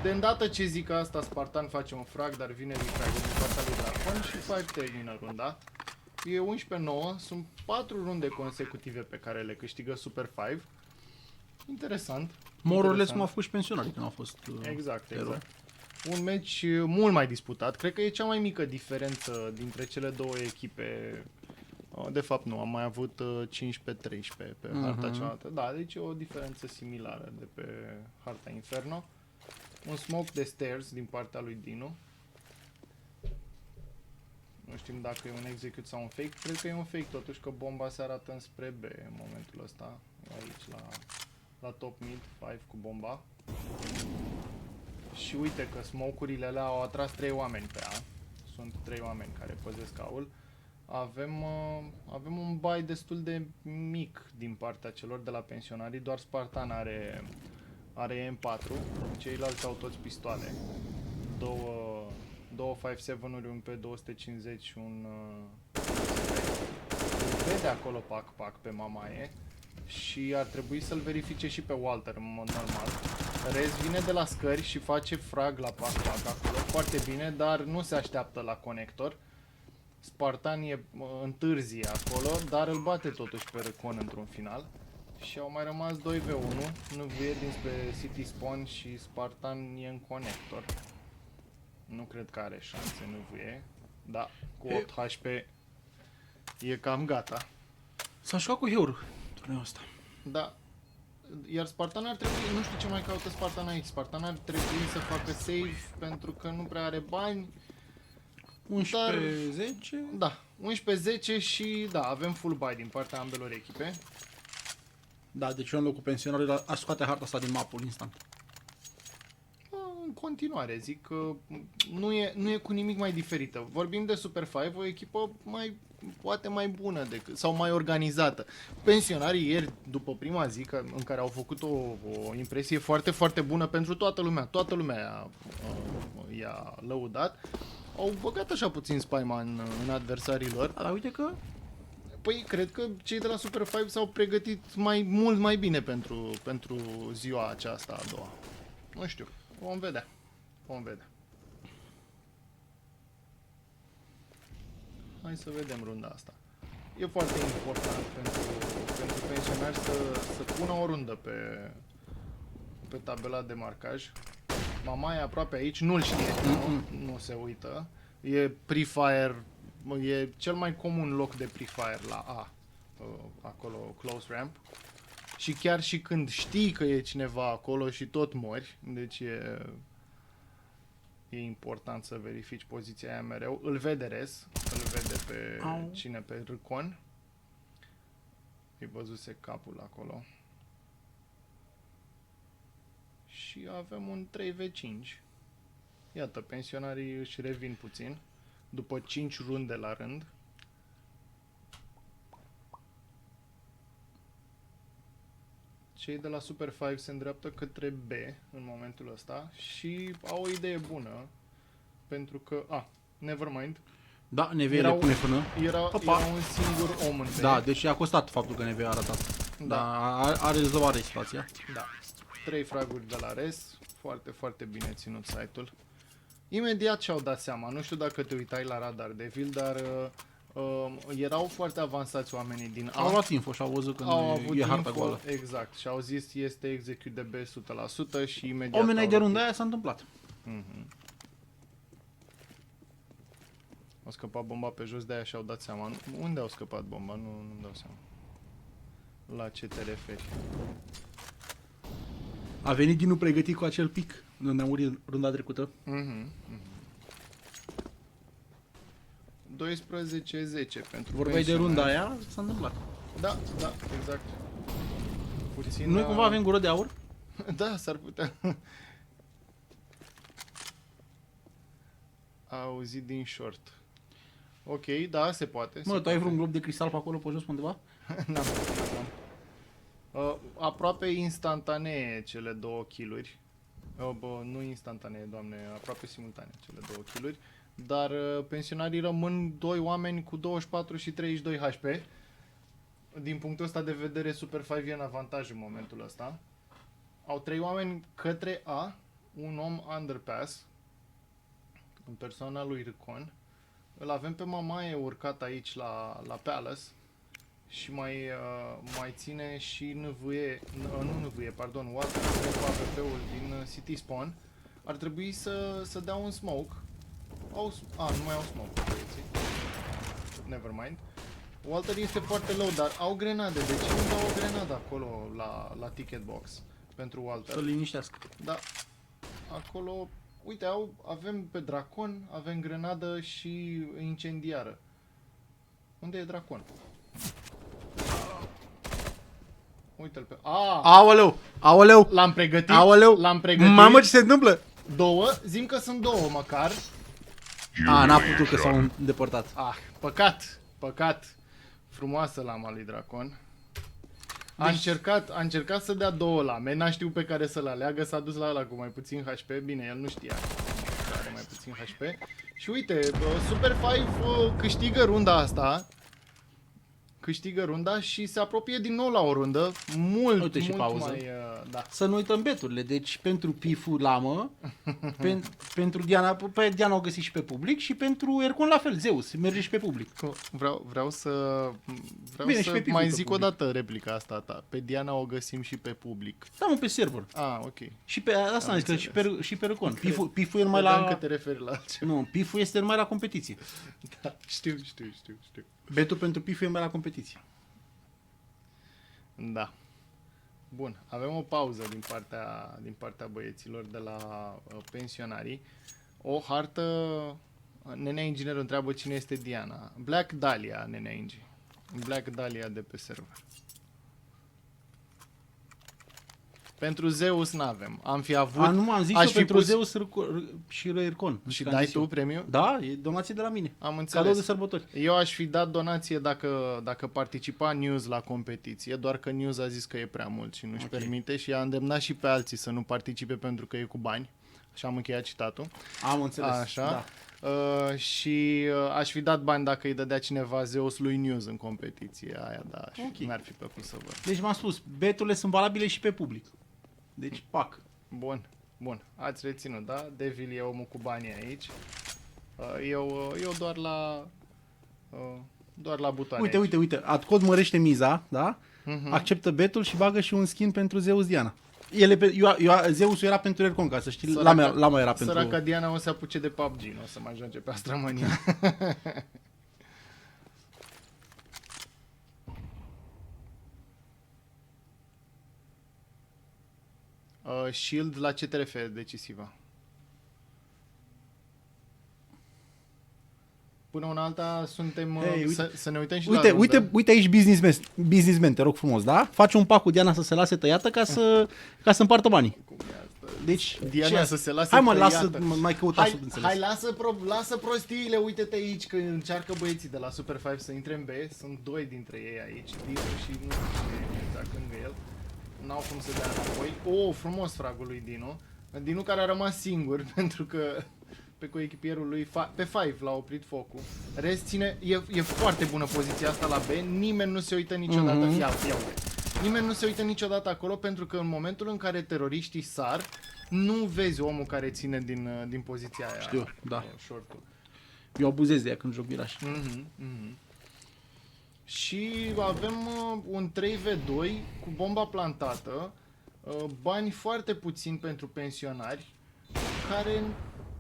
de îndată ce zic asta, Spartan face un frag, dar vine refrag din partea lui Dracon și Five termină runda. E 11-9, sunt 4 runde consecutive pe care le câștigă Super 5. Interesant. More cum a fost și pensionarii când au fost Exact, eroi. exact. Un meci mult mai disputat. Cred că e cea mai mică diferență dintre cele două echipe. De fapt nu, am mai avut 15-13 pe harta cealaltă. Da, deci e o diferență similară de pe harta Inferno. Un smoke de stairs din partea lui Dinu. Nu știm dacă e un execute sau un fake. Cred că e un fake totuși, că bomba se arată înspre B în momentul ăsta. E aici la top mid, 5 cu bomba. Și uite că smoke-urile alea au atras 3 oameni pe A. Sunt 3 oameni care păzesc A-ul. Avem un buy destul de mic din partea celor de la pensionarii. Doar Spartan are M4. Ceilalți au toți pistoale. Două 5.7-uri, un P250 și un... vede acolo pac pe Mamaie. Și ar trebui să-l verifice și pe Walter în mod normal. Rez vine de la scări și face frag la pac acolo. Foarte bine, dar nu se așteaptă la conector. Spartan e întârzie acolo, dar îl bate totuși pe Răcon într-un final. Și au mai rămas 2v1, Năvuie dinspre City Spawn și Spartan e în conector. Nu cred că are șanse Năvuie. Da, cu 8 HP e cam gata. S-a jucat cu Heuro turneul ăsta. Da. Iar Spartan ar trebui, nu știu ce mai caută Spartan aici. Spartan ar trebui să facă save pentru că nu prea are bani. 11-10? Da, 11-10 și da, avem full buy din partea ambelor echipe. Da, deci eu în locul pensionarilor aș scoate harta asta din mapul instant. În continuare, zic că nu e cu nimic mai diferită. Vorbim de Super 5, o echipă poate mai bună decât, sau mai organizată. Pensionarii ieri, după prima zi în care au făcut o impresie foarte, foarte bună pentru toată lumea i-a lăudat, au băgat așa puțin spaima în adversarii lor. Dar uite că Păi, cred că cei de la Super 5 s-au pregătit mult mai bine pentru ziua aceasta a doua. Nu știu, vom vedea. Hai să vedem runda asta. E foarte important pentru pensionari să pună o rundă pe tabela de marcaj. Mama e aproape aici, nu-l știe, nu se uită. E pre-fire, e cel mai comun loc de pre-fire la A, acolo close ramp. Și chiar și când știi că e cineva acolo și tot mori, deci e important să verifici poziția aia mereu. Îl vede Rez, îl vede pe cine? Pe Râcon. Îi văzuse capul acolo. Și avem un 3v5. Iată, pensionarii își revin puțin după 5 runde la rând. Cei de la Super 5 se îndreaptă către B în momentul ăsta și au o idee bună pentru că... nevermind. Da, Nevea le pune frână. Era un singur om în pe. Da, deci a costat faptul că Nevea a arătat. Da, are rezolvare situația. Da. 3 fraguri de la res. Foarte, foarte bine ținut site-ul. Imediat și-au dat seama. Nu știu dacă te uitai la Radar Devil, dar erau foarte avansați oamenii din A. Au luat info și au văzut că Au avut e harta info, goală. exact. Și au zis este execute de B 100% și imediat Oamenii au de runda luat. aia s-a întâmplat. Au scăpat bomba pe jos, de aia și-au dat seama. Unde au scăpat bomba? Nu-mi dau seama. La ce te referi? A venit Dinu pregătit cu acel pic unde a murit runda trecută. 12-10 pentru Vorbeai de runda aia, s-a întâmplat. Da, exact. Puțin, Noi cumva avem gură de aur? Da, s-ar putea. A auzit din short. Ok, da, se poate. Mă, tu ai vreun glob de cristal pe acolo, pe jos, pe undeva? N-am. Aproape instantanee cele 2 kill-uri. Nu instantanee, doamne, aproape simultanee cele 2 kill-uri. Dar pensionarii rămân 2 oameni cu 24 și 32 HP. Din punctul ăsta de vedere, Super 5 e în avantaj în momentul ăsta. Au 3 oameni către A, un om underpass, în persoana lui Ricon. Îl avem pe Mamaie urcat aici la Palace și mai ține și NVE, Walter cu AVP-ul din City Spawn. Ar trebui să dea un smoke. Nu mai au smoke, băieții. Never mind. Walter este foarte low, dar au grenade. De ce nu dau o grenadă acolo la ticket box pentru Walter? Să liniștească. Da. Acolo, uite, avem pe Dracon, avem grenadă și incendiară. Unde e Dracon? Uite-l pe... Aoleu! L-am pregătit. Aoleu! L-am pregătit. Mamă, ce se întâmplă? 2, zim că sunt 2 măcar. N-a putut că s-au îndepărtat. Păcat. Frumoasă lama lui Dracon. A încercat să dea 2 lame, n-a știut pe care să le aleagă, s-a dus la ăla cu mai puțin HP. Bine, el nu știa că are mai puțin HP. Și uite, Super 5 câștigă runda asta. Câștigă runda și se apropie din nou la o rundă. Mult și pauză. mai... da. Să nu uităm beturile. Deci pentru Pifu lamă, pentru Diana, pe Diana o găsi și pe public și pentru Ercon la fel, Zeus, merge și pe public. Vreau să Bine, și pe mai Pifu zic pe o dată replica asta ta. Pe Diana o găsim și pe public. Da, mă, pe server. Ok. Și pe asta am zis, că și pe Ercon. Pifu e numai Credeam la... că te referi la altceva. Nu, Pifu este numai la competiție. Da, știu. Betul pentru Pifu e numai la competiție. Da. Bun, avem o pauză din partea băieților de la pensionarii. O hartă... Nenea Inginer întreabă cine este Diana. Black Dahlia, Nenea Ingi. Black Dahlia de pe server. Pentru Zeus n-avem. Am fi avut... Nu am zis eu pentru Zeus și Ercon. Și dai tu premiu? Da, e donație de la mine. Am înțeles. Cadou de sărbători. Eu aș fi dat donație dacă participa News la competiție, doar că News a zis că e prea mult și nu-și permite și a îndemnat și pe alții să nu participe pentru că e cu bani. Și am încheiat citatul. Am înțeles. Așa. Da. Și aș fi dat bani dacă îi dădea cineva Zeus lui News în competiție aia, da. Mi-ar fi plăcut să văd. Deci m-am spus, beturile sunt valabile și pe public. Deci, pac. Bun. Ați reținut, da? Devil e omul cu banii aici. Eu doar la butoane. Uite. Adcod mărește miza, da? Acceptă betul și bagă și un skin pentru Zeus Diana. Zeus era pentru Ercon, ca să știi, lama era pentru... Săraca Diana o să apuce de PUBG, nu o să mai joace pe Astra Mania. Shield, la ce te referi decisiva? Până una alta suntem... să ne uităm și la rundă. Uite aici businessman, te rog frumos, da? Faci un pac cu Diana să se lase tăiată ca să împartă banii. Deci, Diana să se lase hai mă, tăiată. lasă, mai căuta sub înțeles. Hai, lasă prostiile, uite-te aici că încearcă băieții de la Super 5 să intre în B. Sunt 2 dintre ei aici, Dino și nu știu ce exact lângă el. N-au cum să dea înapoi. Frumos fragul lui Dino. Dino care a rămas singur pentru că pe coechipierul lui, pe Five l-a oprit focul. Rest ține, e foarte bună poziția asta la B, nimeni nu se uită niciodată, ia uite. Nimeni nu se uită niciodată acolo pentru că în momentul în care teroriștii sar, nu vezi omul care ține din poziția aia. Știu, da. Short-ul. Eu abuzez de ea când joc Mirage. Și avem un 3v2 cu bomba plantată, bani foarte puțini pentru pensionari, care,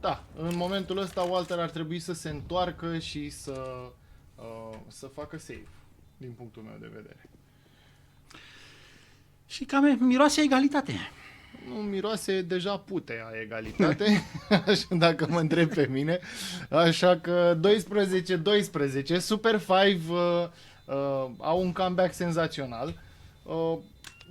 da, în momentul ăsta Walter ar trebui să se întoarcă și să facă save, din punctul meu de vedere. Și cam miroase egalitate. Nu, miroase deja pute a egalitate, așa, dacă mă întreb pe mine. Așa că 12-12, Super 5 au un comeback senzațional.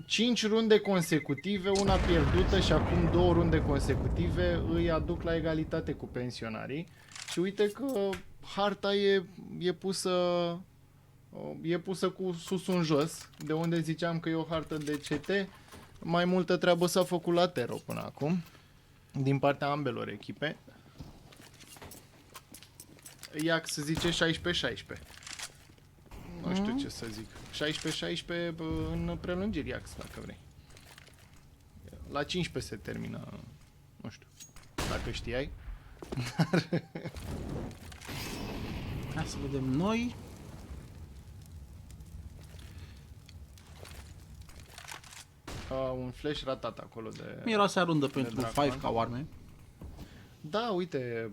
5 runde consecutive, una pierdută și acum 2 runde consecutive îi aduc la egalitate cu pensionarii. Și uite că harta e pusă cu sus în jos, de unde ziceam că e o hartă de CT. Mai multă treabă s-a făcut la Tero până acum, din partea ambelor echipe. Iax zice 16-16. Nu știu ce să zic. 16-16 în prelungiri, Iax, dacă vrei. La 15 se termină, nu știu, dacă știai. Hai să vedem noi. Un flash ratat acolo de... Miroase rundă pentru Dracon. 5 ca oarme. Da, uite,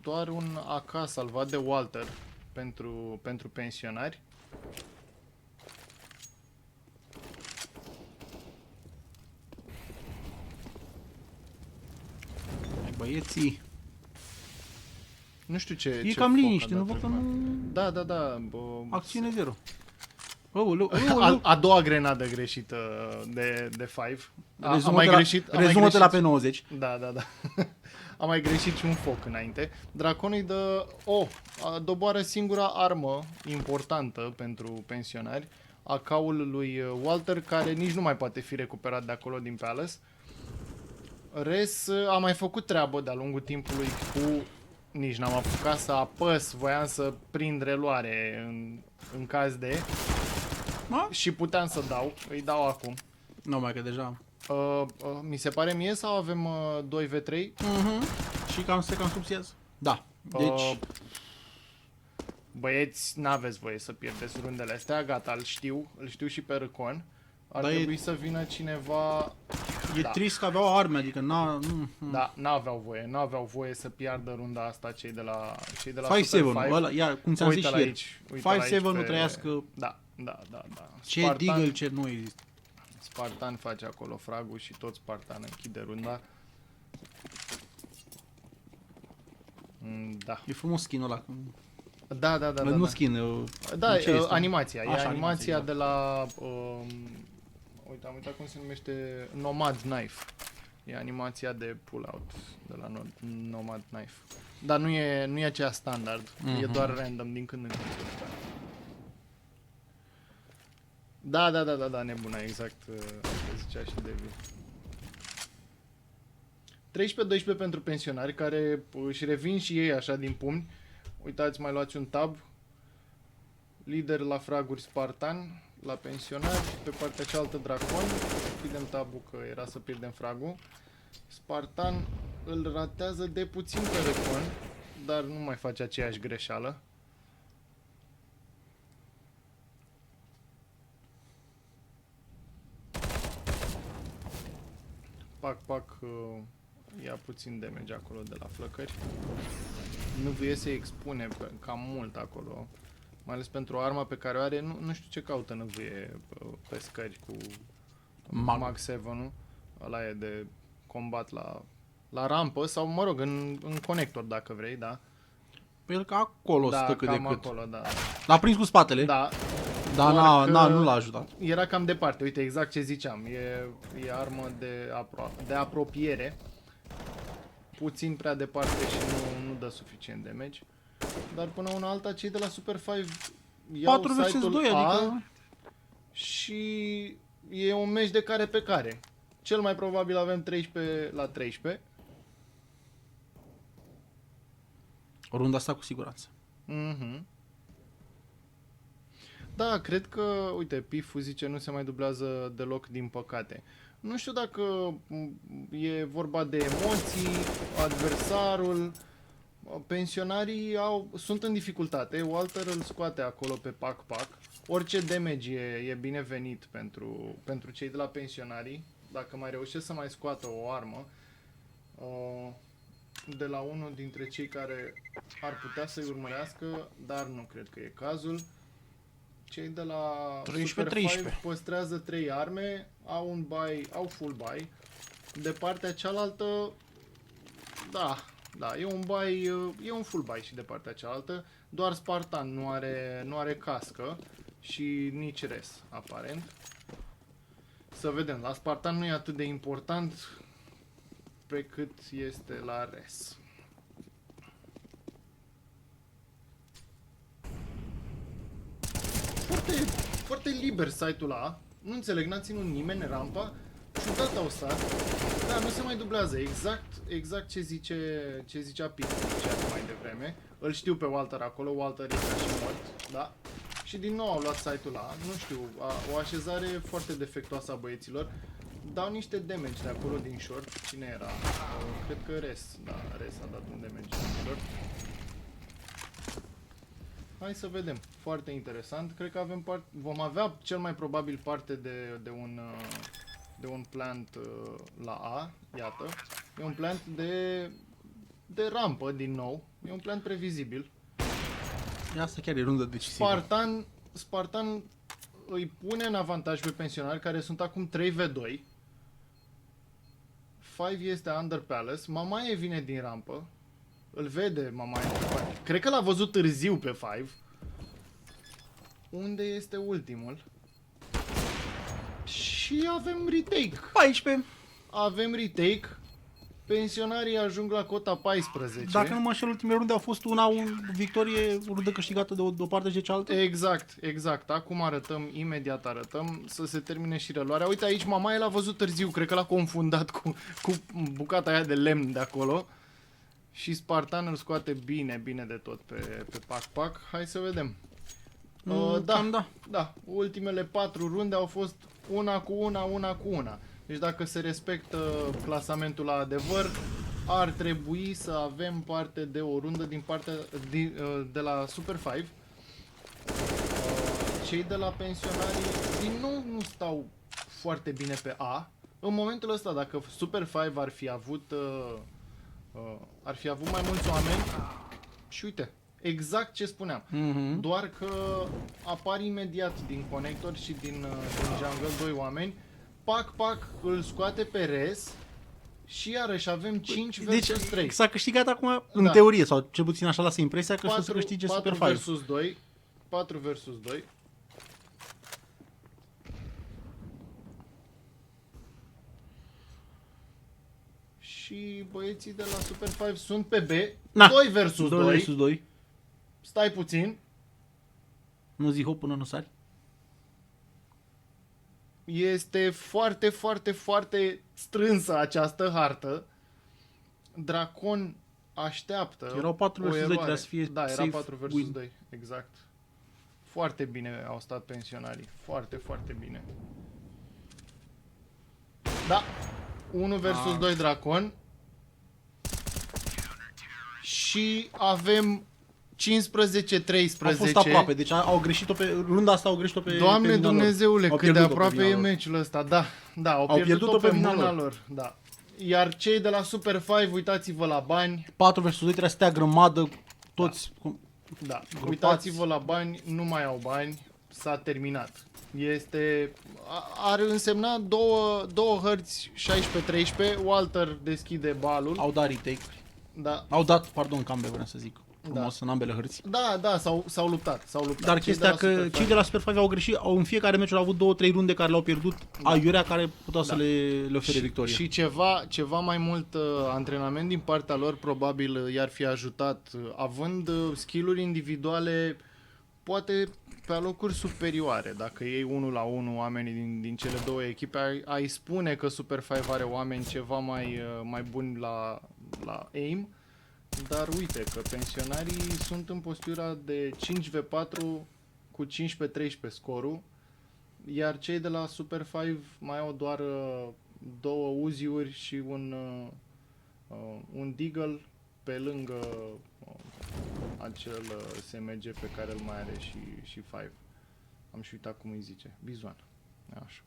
doar un AK salvat de Walter pentru pensionari. Hai, băieții. Nu știu ce... E ce cam foc a liniște, dat nu văd că acum. nu... Da. Acțiune zero. A doua grenadă greșită de Five. A mai greșit. Rezumă-te la pe 90. Da. A mai greșit și un foc înainte. Draconul îi dă... doboară singura armă importantă pentru pensionari. AK-ul lui Walter, care nici nu mai poate fi recuperat de acolo din Palace. Res a mai făcut treabă de-a lungul timpului cu... Nici n-am apucat să apăs, voiam să prind reluare în caz de... Și puteam să dau, îi dau acum. Nu mai că deja. Mi se pare mie sau avem 2v3? Și cam se subțiază. Da. Deci... Băieți, n-aveți voie să pierdeți rundele astea, gata, îl știu și pe Răcon. Ar Dar trebui să vină cineva... E trist că aveau arme, adică Da, n-aveau voie să piardă runda asta cei de la 5-7, Super 5. ăla, iar, cum ți-am zis și ieri. 5-7 nu trăiască. Da. Ce Deagle, ce nu există. Spartan face acolo fragul și tot Spartan închide runda. Da. E frumos skin-ul ăla. Da. Nu skin, da, ce este? animația. Așa, E animația da. de la... uite, am uitat cum se numește... Nomad Knife. E animația de pull-out de la Nomad Knife. Dar nu e aceea standard. E doar random din când în când. Da, nebuna, exact. Zicea și David. 13-12 pentru pensionari care își revin și ei așa din pumni. Uitați, mai luați un tab. Lider la fraguri Spartan, la pensionari, pe partea cealaltă Dracon. Închidem tabul că era să pierdem fragul. Spartan îl ratează de puțin pe Recon, dar nu mai face aceeași greșeală. Pac, ia puțin damage acolo de la flăcări. Nu vă se expune cam mult acolo. Mai ales pentru arma pe care o are, nu știu ce caută năvâie pe scări cu Mag 7-ul. Ăla e de combat la rampă sau, mă rog, în conector dacă vrei, da. Pe el ca acolo Da, stă cât de cam cât. acolo, da. L-a prins cu spatele, Da. dar nu l-a ajutat. Era cam departe, uite, exact ce ziceam. E armă de apropiere. Puțin prea departe și nu dă suficient damage. Dar până una alta, cei de la Super 5 iau 4 vs site-ul 2, A adică... și e un meci de care pe care. Cel mai probabil avem 13 la 13. Runda asta cu siguranță. Mhm. Da, cred că, uite, Pifu zice nu se mai dublează deloc, din păcate. Nu știu dacă e vorba de emoții, adversarul, pensionarii sunt în dificultate, Walter îl scoate acolo pe pac-pac. Orice damage e binevenit pentru cei de la pensionarii, dacă mai reușesc să mai scoată o armă de la unul dintre cei care ar putea să-i urmărească, dar nu cred că e cazul. Cei de la 13-13 păstrează 3 arme, au full buy. De partea cealaltă, da, e un full buy și de partea cealaltă. Doar Spartan nu are cască și nici res, aparent. Să vedem, la Spartan nu e atât de important pe cât este la res. Foarte liber site-ul ăla. Nu înțeleg, n-a ținut nimeni rampa. Ciudat au stat. Da, nu se mai dublează. Exact ce zicea Pete mai devreme. Îl știu pe Walter acolo. Walter este și mort. Da. Și din nou au luat site-ul ăla. Nu știu, o așezare foarte defectuoasă a băieților. Dau niște damage de acolo din short. Cine era? Cred că Res. Da, Res a dat un damage din short. Hai să vedem. Foarte interesant. Cred că vom avea cel mai probabil parte de un plant la A. Iată. E un plant de rampă din nou. E un plant previzibil. Asta chiar e rundă decisivă. Spartan îi pune în avantaj pe pensionari care sunt acum 3v2. 5 este under palace. Mamaie vine din rampă. Îl vede Mamaie. Cred că l-a văzut târziu pe 5. Unde este ultimul? Și avem retake. 14. Avem retake. Pensionarii ajung la cota 14. Dacă nu mă înșel, ultimele runde au fost o victorie, o rundă câștigată de o parte și de cealaltă. Exact. Acum imediat arătăm să se termine și reluarea. Uite aici Mamaie l-a văzut târziu, cred că l-a confundat cu bucata aia de lemn de acolo. Și Spartan îl scoate bine de tot pe pac-pac. Hai să vedem. Da, ultimele 4 runde au fost una cu una. Deci dacă se respectă clasamentul la adevăr, ar trebui să avem parte de o rundă de la Super 5. Cei de la pensionarii din nou nu stau foarte bine pe A. În momentul ăsta, dacă Super 5 ar fi avut mai mulți oameni, și uite, exact ce spuneam. Doar că apar imediat din conector și din jungle 2 oameni. Pac îl scoate pe Res și iarăși avem 5 versus 3. Deci s-a câștigat acum, în teorie, sau cel puțin așa lasă impresia că o să câștige Super 5. 4 versus 2. Și băieții de la Super 5 sunt pe B. 2 versus 2. 2 versus 2. Stai puțin. Nu zi hop până nu sari. Este foarte strânsă această hartă. Dracon așteaptă. Erau 4 versus 2, trebuia să fie da, era safe 4 versus win. 2, exact. Foarte bine au stat pensionarii. Foarte bine. Da. 1 versus 2 Dracon. Și avem 15-13. Au fost aproape, deci au greșit-o pe runda asta, au greșit-o pe Doamne pe Dumnezeule, cât de aproape e meciul ăsta. Da, au pierdut-o pe mâna lor. Da. Iar cei de la Super 5, uitați-vă la bani. 4 versus 2 trebuie să stea grămadă toți. Da, uitați-vă la bani, nu mai au bani, s-a terminat. Ar însemna două hărți 16-13, Walter deschide balul. Au dat retake. Da. Au dat, pardon, cambe, vreau să zic. Frumos, în ambele hărți. Da, s-au luptat. Dar chestia că cei de la Super 5 au greșit, în fiecare meci au avut 2-3 runde care le-au pierdut aiurea care puteau să le ofere victorie. Și ceva mai mult antrenament din partea lor probabil i-ar fi ajutat, având skill-uri individuale poate pe locuri superioare. Dacă iei 1 la 1 oamenii din cele două echipe, ai spune că Super 5 are oameni ceva mai buni la aim. Dar uite că pensionarii sunt în postura de 5v4 cu 15-13 scorul, iar cei de la Super 5 mai au doar două Uzi-uri și un Deagle pe lângă acel SMG pe care îl mai are și 5. Am și uitat cum îi zice. Bizoan. Așa.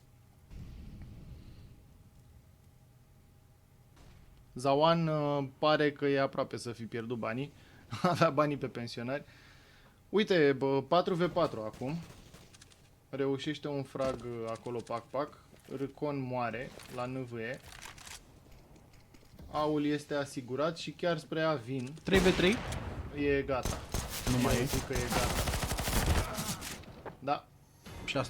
Zawan pare că e aproape să fi pierdut banii. Avea banii pe pensionari. Uite, 4v4 acum. Reușește un frag acolo pac-pac. Râcon moare la NVE. Aul este asigurat și chiar spre A vin. 3v3? E gata. Nu mai e. Zic că e gata. Da. Și asta